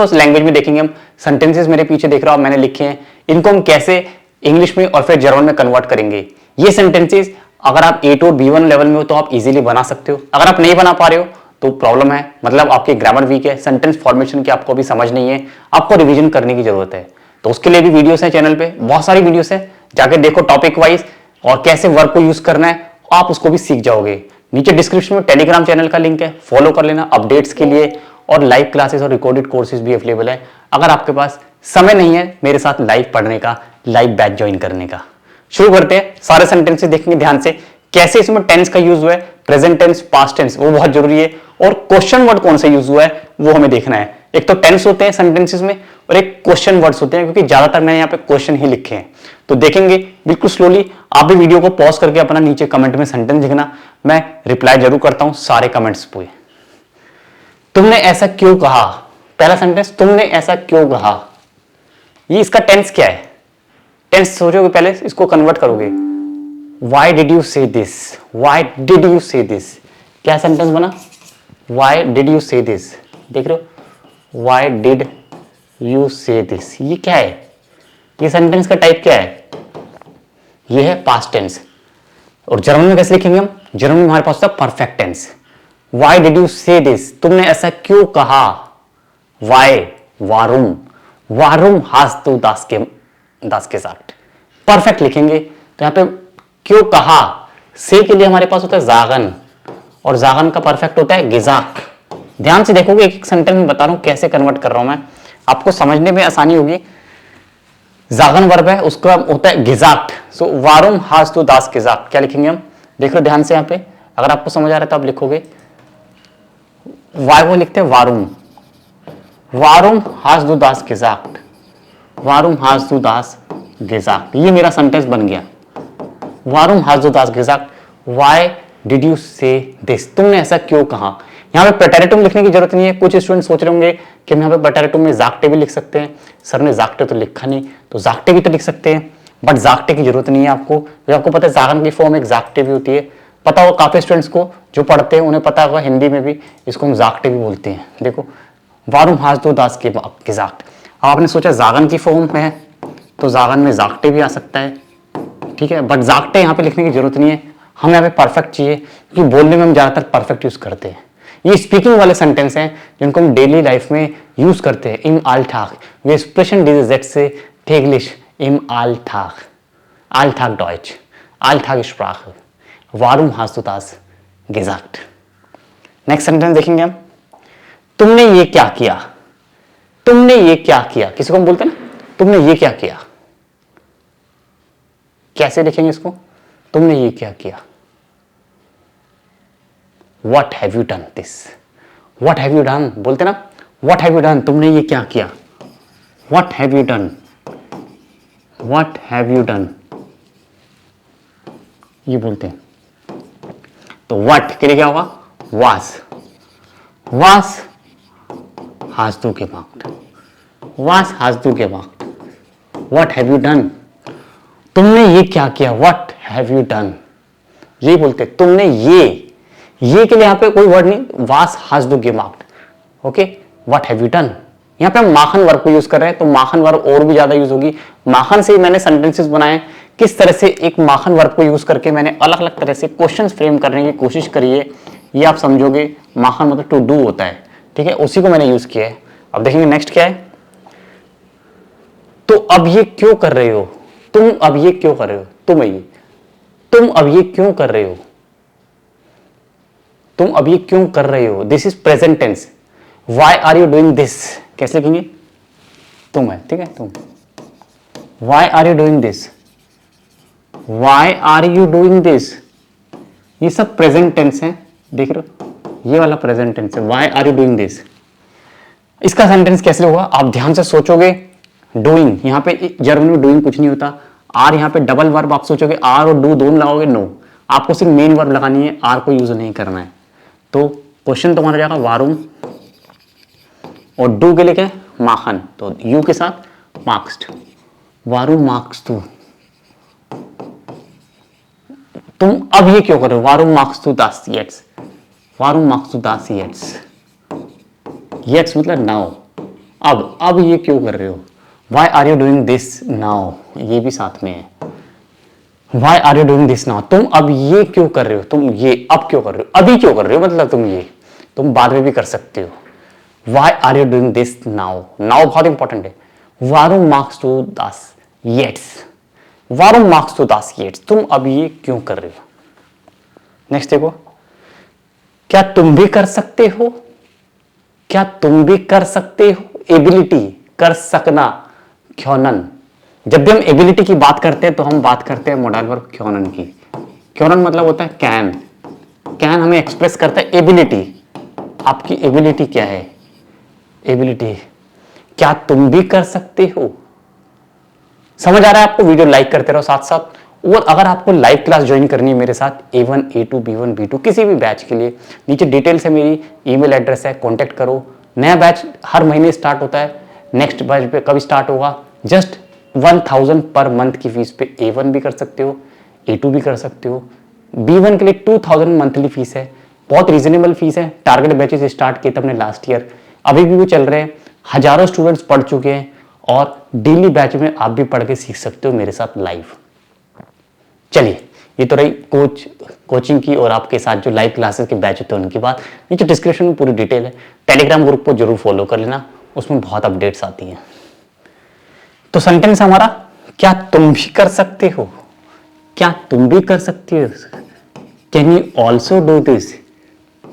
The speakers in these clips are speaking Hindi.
उस लैंग्वेज में देखेंगे हम सेंटेंसेस मेरे पीछे देख रहे हो आप मैंने लिखे हैं, इनको हम कैसे इंग्लिश में और फिर जर्मन में कन्वर्ट करेंगे। ये सेंटेंसेस अगर आप A2 और B1 लेवल में हो तो आप इजीली बना सकते हो, अगर आप नहीं बना पा रहे हो तो प्रॉब्लम है, मतलब आपकी ग्रामर वीक है, सेंटेंस फॉर्मेशन की आपको अभी समझ नहीं है, आपको रिवीजन करने की जरूरत है। तो उसके लिए भी वीडियोस है चैनल पे, बहुत सारी वीडियोस है, जाके देखो टॉपिक वाइज और कैसे वर्ब को यूज करना है, आप उसको भी सीख जाओगे। नीचे डिस्क्रिप्शन में टेलीग्राम चैनल का लिंक है, फॉलो कर लेना अपडेट्स के लिए, और लाइव क्लासेस और रिकॉर्डेड कोर्सेज भी अवेलेबल है। अगर आपके पास समय नहीं है मेरे साथ लाइव पढ़ने का, लाइव बैच ज्वाइन करने का। शुरू करते हैं, सारे सेंटेंसेस देखेंगे ध्यान से, कैसे इसमें टेंस का यूज हुआ है, प्रेजेंट टेंस, पास्ट टेंस, वो बहुत जरूरी है, और क्वेश्चन वर्ड कौन सा यूज हुआ है वो हमें देखना है। एक तो टेंस होते हैं सेंटेंसेस में और एक क्वेश्चन वर्ड्स होते हैं, क्योंकि ज्यादातर मैंने यहाँ पे क्वेश्चन ही लिखे हैं। तो देखेंगे बिल्कुल स्लोली, आप भी वीडियो को पॉज करके अपना नीचे कमेंट में सेंटेंस लिखना, मैं रिप्लाई जरूर करता हूं सारे कमेंट्स पे। तुमने ऐसा क्यों कहा, पहला सेंटेंस, तुमने ऐसा क्यों कहा, ये इसका टेंस क्या है, टेंस सोचोगे पहले, इसको कन्वर्ट करोगे, Y did you say this, Y did you say this, क्या सेंटेंस बना, Y did you say this, देख रहे हो, Y did you say this, ये क्या है, ये सेंटेंस का टाइप क्या है, ये है पास्ट टेंस। और जर्मन में कैसे लिखेंगे हम, जर्मन में हमारे पास होता है perfect tense. Why did you say this, तुमने ऐसा क्यों कहा, वाई, वारुम, वारुम हास्ट तू दास के साथ, परफेक्ट लिखेंगे। तो यहां पे क्यों कहा, से के लिए हमारे पास होता है जागन, और जागन का परफेक्ट होता है गिजाक। ध्यान से देखोगे, एक सेंटेंस में बता रहा हूं कैसे कन्वर्ट कर रहा हूं मैं, आपको समझने में आसानी होगी। जागन वर्ब है, उसका होता है गिजाक, सो वारुम हास्ट तू दास गिजाक, क्या लिखेंगे हम, देख लो ध्यान से यहाँ पे, अगर आपको समझ आ रहा है तो आप लिखोगे, वाई वो लिखते हैं वारुम, वारुम हास दू दास गिजाक्ट, वारुम हास दू दास गिजाक्ट, ये मेरा सेंटेंस बन गया, वारुम हास दू दास गिजाक्ट, Y did you say this, तुमने ऐसा क्यों कहा। यहाँ पे प्रेटेरिटुम लिखने की जरूरत नहीं है, कुछ स्टूडेंट सोच रहे होंगे कि हम यहाँ पे प्रेटेरिटुम में जाक्टे भी लिख सकते हैं, सर ने जाक्टे तो लिखा नहीं, तो जाक्टे भी तो लिख सकते हैं, बट जाक्टे की जरूरत नहीं है आपको पता है जागन की फॉर्म एक जाक्टे भी होती है, पता होगा काफी स्टूडेंट्स को जो पढ़ते हैं उन्हें पता होगा, हिंदी में भी इसको हम जाक्टे भी बोलते हैं। देखो, वारुम हास दो दास के जाक्ट, आपने सोचा जागन की फॉर्म में है तो जागन में जाक्टे भी आ सकता है, ठीक है, बट जाक्टे यहाँ पे लिखने की जरूरत नहीं है, हमें यहाँ पे परफेक्ट चाहिए, क्योंकि बोलने में हम ज्यादातर परफेक्ट यूज करते हैं। ये स्पीकिंग वाले सेंटेंस हैं जिनको हम डेली लाइफ में यूज करते हैं। इम आल्टाग, वे स्प्रेशन diese Sätze täglich im Alltag, Alltag Deutsch, Alltagssprache, warum hast du das gesagt। Next sentence देखेंगे हम, तुमने ये क्या किया, तुमने ये क्या किया, किसी को हम बोलते हैं ना तुमने ये क्या किया, कैसे लिखेंगे इसको, तुमने ये क्या किया, What have you done this? What have you done? बोलते ना, What have you done? तुमने ये क्या किया, What have you done? What have you done? ये बोलते हैं। तो what के लिए क्या होगा, was, was hast du gemacht, was hast du gemacht, What have you done? तुमने ये क्या किया, What have you done? ये बोलते तुमने ये के लिए यहां पे कोई वर्ड नहीं, वास हाज do gemacht, okay, what have you done, यहां पे हम माखन वर्ब को यूज कर रहे हैं, तो माखन वर्ब और भी ज्यादा यूज होगी। माखन से ही मैंने सेंटेंसेस बनाए, किस तरह से एक माखन वर्ब को यूज करके मैंने अलग अलग तरह से क्वेश्चंस फ्रेम करने की कोशिश करी है, ये आप समझोगे। माखन मतलब टू डू होता है, ठीक है, उसी को मैंने यूज किया है। अब देखेंगे नेक्स्ट क्या है, तो अब ये क्यों कर रहे हो, तुम अब ये क्यों कर रहे हो, तुम अब ये क्यों कर रहे हो, तुम अब ये क्यों कर रहे हो, this is present tense, why are you doing this, कैसे लिखेंगे, तुम है, ठीक है, तुम, why are you doing this, why are you doing this, ये सब प्रेजेंट टेंस है, देख रहे हो, ये वाला प्रेजेंट टेंस है, why are you doing this. इसका सेंटेंस कैसे होगा, आप ध्यान से सोचोगे, डूइंग, यहां पे जर्मन में डूइंग कुछ नहीं होता, आर यहां पे डबल वर्ब, आप सोचोगे आर और डू दोनों लगाओगे, नो, आपको सिर्फ मेन वर्ब लगानी है, आर को यूज नहीं करना है। तो क्वेश्चन तुम्हारा जाएगा वारुम, और डू के लिए क्या, माखन, तो यू के साथ मार्क्स्ट, वारुम मार्क्स तू, तुम अब ये क्यों कर रहे हो, वारुम मार्क्स तू दास येट्स, वारुम मार्क्स तू दास येट्स, येट्स मतलब नाउ, अब ये क्यों कर रहे हो, why are you doing this now, ये भी साथ में है, why are you doing this now, तुम अब ये क्यों कर रहे हो, तुम ये अब क्यों कर रहे हो, अभी क्यों कर रहे हो, मतलब तुम ये, तुम बाद में भी कर सकते हो, why are you doing this now, now बहुत इंपॉर्टेंट है, वारुम मार्क्स टू दास येट्स, वारुम मार्क्स टू दास येट्स, तुम अब ये क्यों कर रहे हो। नेक्स्ट देखो, क्या तुम भी कर सकते हो, क्या तुम भी कर सकते हो, एबिलिटी, कर सकना, ख्योनन, जब भी हम एबिलिटी की बात करते हैं तो हम बात करते हैं मॉडल वर्ब ख्योनन की, ख्योनन मतलब होता है कैन, कैन हमें एक्सप्रेस करता है एबिलिटी, आपकी एबिलिटी क्या है, एबिलिटी, क्या तुम भी कर सकते हो। समझ आ रहा है आपको, वीडियो लाइक करते रहो साथ साथ, और अगर आपको लाइव क्लास ज्वाइन करनी है मेरे साथ A1 A2 B1 B2 किसी भी बैच के लिए, नीचे डिटेल्स है, मेरी ईमेल एड्रेस है, कांटेक्ट करो। नया बैच हर महीने स्टार्ट होता है, नेक्स्ट बैच पे कब स्टार्ट होगा, जस्ट 1000 पर मंथ की फीस पे A1 भी कर सकते हो, A2 भी कर सकते हो, B1 के लिए 2000 मंथली फीस है, बहुत रीजनेबल फीस है। टारगेट बैचेस स्टार्ट किए थे हमने लास्ट ईयर, अभी भी वो चल रहे हैं, हजारों स्टूडेंट्स पढ़ चुके हैं, और डेली बैच में आप भी पढ़ के सीख सकते हो मेरे साथ लाइव। चलिए, ये तो रही कोचिंग की और आपके साथ जो लाइव क्लासेस के बैच होते हैं उनकी बात। नीचे डिस्क्रिप्शन में पूरी डिटेल है, टेलीग्राम ग्रुप को जरूर फॉलो कर लेना, उसमें बहुत अपडेट्स आती हैं। तो सेंटेंस हमारा, क्या तुम भी कर सकते हो, क्या तुम भी कर सकते हो, can you also do this,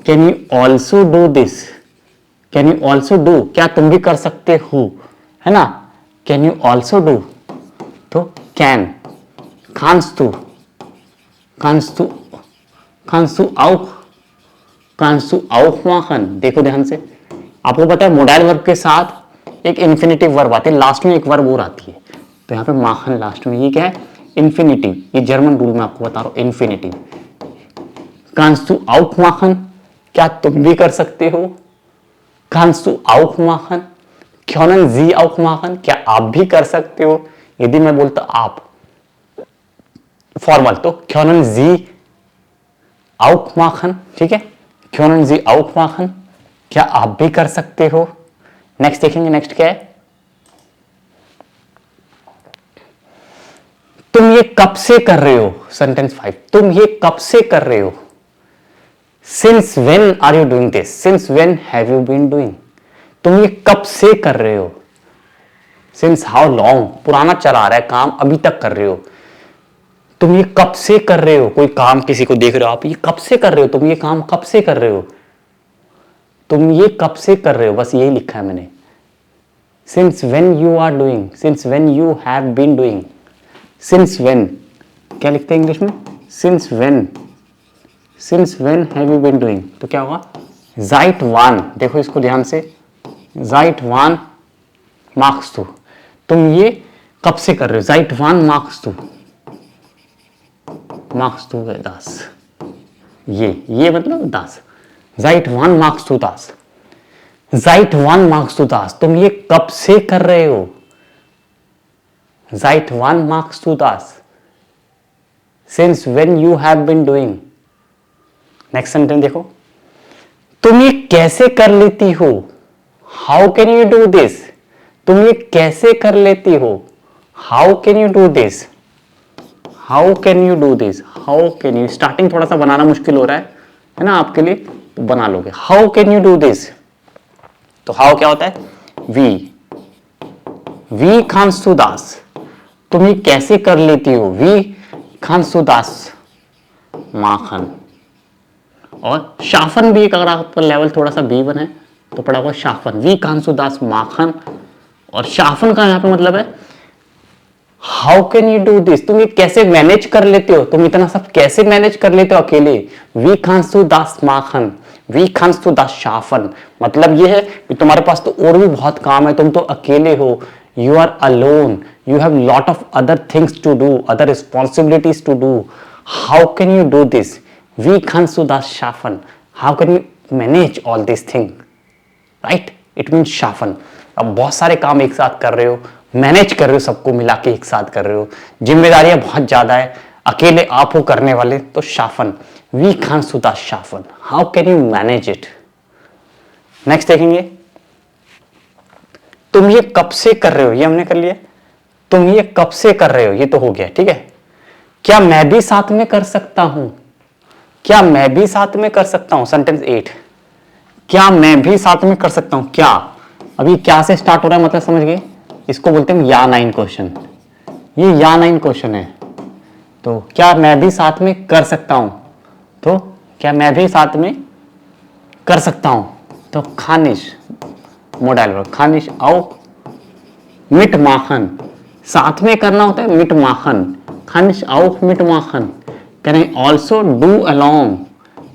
can you also do this, can you also do, क्या तुम भी कर सकते हो, है ना, कैन यू ऑल्सो डू, तो can, kannst du, kannst du, kannst du auch, kannst du auch machen, देखो ध्यान से, आपको पता है मोडाइल वर्ब के साथ एक इन्फिनेटिव वर्ब आती है, लास्ट में एक वर्ब और आती है, तो यहाँ पे माखन लास्ट में, ये क्या है, इन्फिनेटिव, ये जर्मन रूल में आपको बता रहा हूँ, infinitive, kannst du auch machen, क्या तुम भी कर सकते हो, kannst du auch machen, können Sie auch machen, क्या आप भी कर सकते हो, यदि मैं बोलता आप फॉर्मल तो können Sie auch machen, ठीक है, können Sie auch machen, क्या आप भी कर सकते हो। नेक्स्ट देखेंगे, नेक्स्ट क्या है, तुम ये कब से कर रहे हो, सेंटेंस 5, तुम ये कब से कर रहे हो, since when are you doing this, since when have you been doing, तुम ये कब से कर रहे हो, सिंस हाउ लॉन्ग, पुराना चला आ रहा है काम, अभी तक कर रहे हो, तुम ये कब से कर रहे हो, कोई काम किसी को देख रहे हो आप, ये कब से कर रहे हो, तुम ये काम कब से कर रहे हो, तुम ये कब से कर रहे हो, बस यही लिखा है मैंने, since when you are doing, since when you have been doing, since when क्या लिखते हैं इंग्लिश में, since when have you been doing, तो क्या होगा, seit wann, देखो इसको ध्यान से, seit wann machst du, तुम ये कब से कर रहे हो, seit wann machst du das, ये मतलब das, seit wann machst du das, seit wann machst du das, तुम ये कब से कर रहे हो, seit wann machst du das, since when you have been doing। Next sentence देखो, तुम ये कैसे कर लेती हो, how can you do this, तुम ये कैसे कर लेती हो, how can you do this, how can you do this, how can you, starting थोड़ा सा बनाना मुश्किल हो रहा है ना आपके लिए, तो बना लोगे, how can you do this, तो हाउ क्या होता है, वी kannst du das, तुम ये कैसे कर लेती हो, we kannst du das machen, और शाफन भी, अगर आपका लेवल थोड़ा सा B1 है तो पढ़ा हुआ शाफन, we kannst du das machen, और शाफन का यहाँ पे मतलब है how can you do this, तुम ये कैसे मैनेज कर लेते हो, तुम इतना सब कैसे मैनेज कर लेते हो अकेले, वी kannst du das machen, वी kannst du das schaffen, मतलब ये है कि तुम्हारे पास तो और भी बहुत काम है, तुम तो अकेले हो, you are alone, you have lot of other things to do, other responsibilities to do, how can you do this, वी kannst du das schaffen, how can you manage all these things, right, it means schaffen। अब बहुत सारे काम एक साथ कर रहे हो, मैनेज कर रहे हो, सबको मिला के एक साथ कर रहे हो, जिम्मेदारियां बहुत ज्यादा है, अकेले आप हो करने वाले, तो schaffen, वी kannst du das schaffen, how can you manage it। Next देखेंगे, तुम ये कब से कर रहे हो, ये हमने कर लिया। तुम ये कब से कर रहे हो, ये तो हो गया, ठीक है। क्या मैं भी साथ में कर सकता हूं, क्या मैं भी साथ में कर सकता हूं, सेंटेंस 8, क्या मैं भी साथ में कर सकता हूं। क्या, अभी क्या से स्टार्ट हो रहा है, मतलब समझ गए, इसको बोलते हैं या नाइन क्वेश्चन। ये या नाइन क्वेश्चन है। तो क्या मैं भी साथ में कर सकता हूं, तो क्या मैं भी साथ में कर सकता हूं, तो खानिश, मोडाइल वर्ब, खानिश आओ मिट माखन, साथ में करना होता है मिट माखन, खानिश आओ मिट माखन। Can I also do along,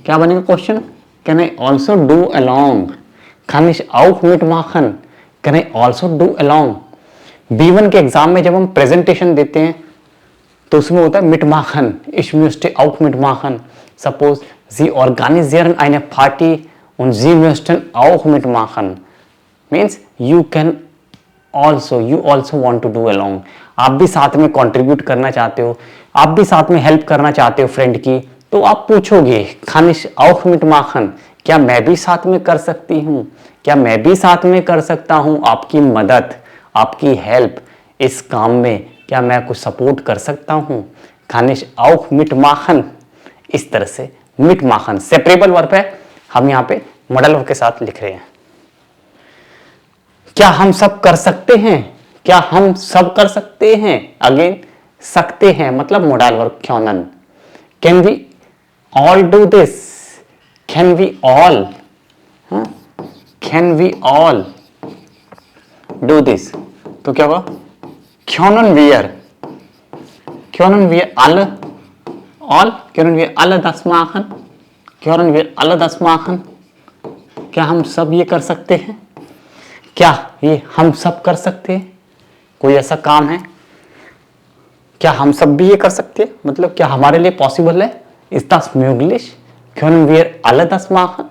क्या बनेगा question, can I also do along, खानिश आओ मिट माखन, can I also do along. B1 के एग्जाम में जब हम प्रेजेंटेशन देते हैं तो उसमें होता है mitmachen, ich möchte auch mitmachen. Suppose Sie organisieren eine Party und Sie möchten auch mitmachen. Means you also want to do along. आप भी साथ में कंट्रीब्यूट करना चाहते हो, आप भी साथ में हेल्प करना चाहते हो फ्रेंड की, तो आप पूछोगे खानिश auch mitmachen, क्या मैं भी साथ में कर सकती हूँ, क्या मैं भी साथ में कर सकता हूँ आपकी मदद, आपकी हेल्प इस काम में, क्या मैं कुछ सपोर्ट कर सकता हूं। खानिश auch mitmachen, इस तरह से mitmachen सेपरेबल वर्ब है, हम यहां पे मॉडल वर्ब के साथ लिख रहे हैं। क्या हम सब कर सकते हैं, क्या हम सब कर सकते हैं, अगेन सकते हैं मतलब model verb können। Can we all do this, can we all, can we all do this, तो क्या होगा können wir alle all, können wir alle das machen, können wir alle das machen, क्या हम सब ये कर सकते हैं, क्या ये हम सब कर सकते हैं, कोई ऐसा काम है, क्या हम सब भी ये कर सकते हैं, मतलब क्या हमारे लिए पॉसिबल है, ist das möglich, können wir alle das machen।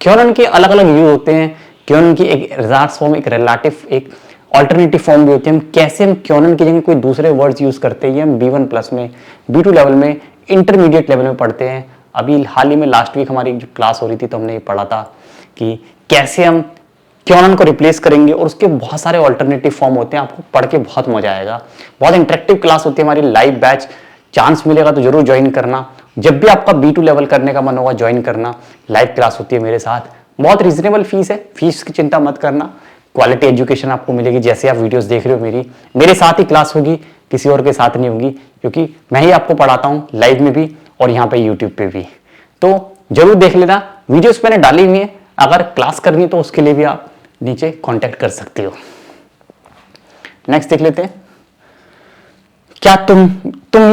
können के अलग अलग यूज होते हैं, können की एक रिजर्व फॉर्म, एक रिलेटिव, एक ऑल्टरनेटिव फॉर्म भी होती है। हम कैसे हम क्योनन की जगह कोई दूसरे वर्ड्स यूज करते हैं, ये हम B1 प्लस में, B2 लेवल में, इंटरमीडिएट लेवल में पढ़ते हैं। अभी हाल ही में लास्ट वीक हमारी जो क्लास हो रही थी तो हमने ये पढ़ा था कि कैसे हम क्योनन को रिप्लेस करेंगे, और उसके बहुत सारे ऑल्टरनेटिव फॉर्म होते हैं, आपको पढ़ के बहुत मजा आएगा। बहुत इंटरेक्टिव क्लास होती है हमारी, लाइव बैच, चांस मिलेगा तो जरूर ज्वाइन करना। जब भी आपका B2 लेवल करने का मन होगा ज्वाइन करना, लाइव क्लास होती है मेरे साथ, बहुत रीजनेबल फीस है, फीस की चिंता मत करना, क्वालिटी एजुकेशन आपको मिलेगी। जैसे आप वीडियोस देख रहे हो मेरे साथ ही क्लास होगी, किसी और के साथ नहीं होगी, क्योंकि मैं ही आपको पढ़ाता हूँ लाइव में भी और यहाँ पे यूट्यूब पे भी। तो जरूर देख लेना, वीडियोस मैंने डाली हुई है, अगर क्लास करनी तो उसके लिए भी आप नीचे कांटेक्ट कर सकते हो। नेक्स्ट देख लेते हैं, क्या तुम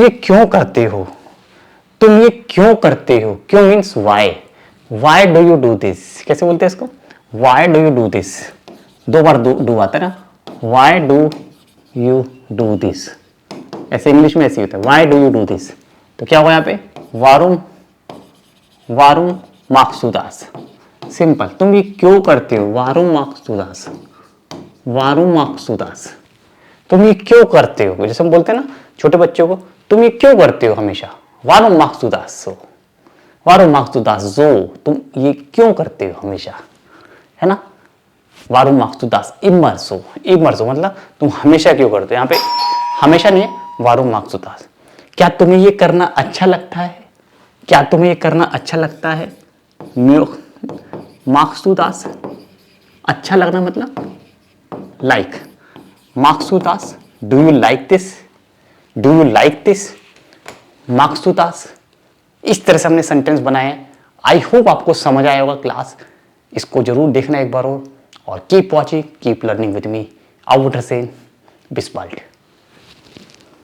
ये क्यों करते हो, तुम ये क्यों करते हो, क्यों means why do you do this, कैसे बोलते हैं इसको, why do you do this, दो बार डू आता है ना, why do you do this, ऐसे इंग्लिश में ऐसे होता है, why do you do this. तो क्या होगा यहाँ पे, वारुम माक्सुदास, सिंपल, तुम ये क्यों करते हो, वारुम माक्सुदास, तुम ये क्यों करते हो, जैसे हम बोलते हैं ना छोटे बच्चों को, तुम ये क्यों करते हो हमेशा, वारुम माक्सुदास जो, तुम ये क्यों करते हो हमेशा, है ना, वारुम माक्सुदास इमर्सो मतलब तुम हमेशा क्यों करते हो, यहाँ पे हमेशा नहीं है, वारुम माक्सुदास। क्या तुम्हें ये करना अच्छा लगता है, क्या तुम्हें ये करना अच्छा लगता है, माक्सुदास, अच्छा लगना मतलब लाइक, माक्सुदास, डू यू लाइक दिस, माक्सुदास। इस तरह से हमने सेंटेंस बनाए हैं। आई होप आपको समझ आया होगा क्लास, इसको जरूर देखना एक बार और keep watching, keep learning with me. आउट हसेन, बिस्बाल्ट।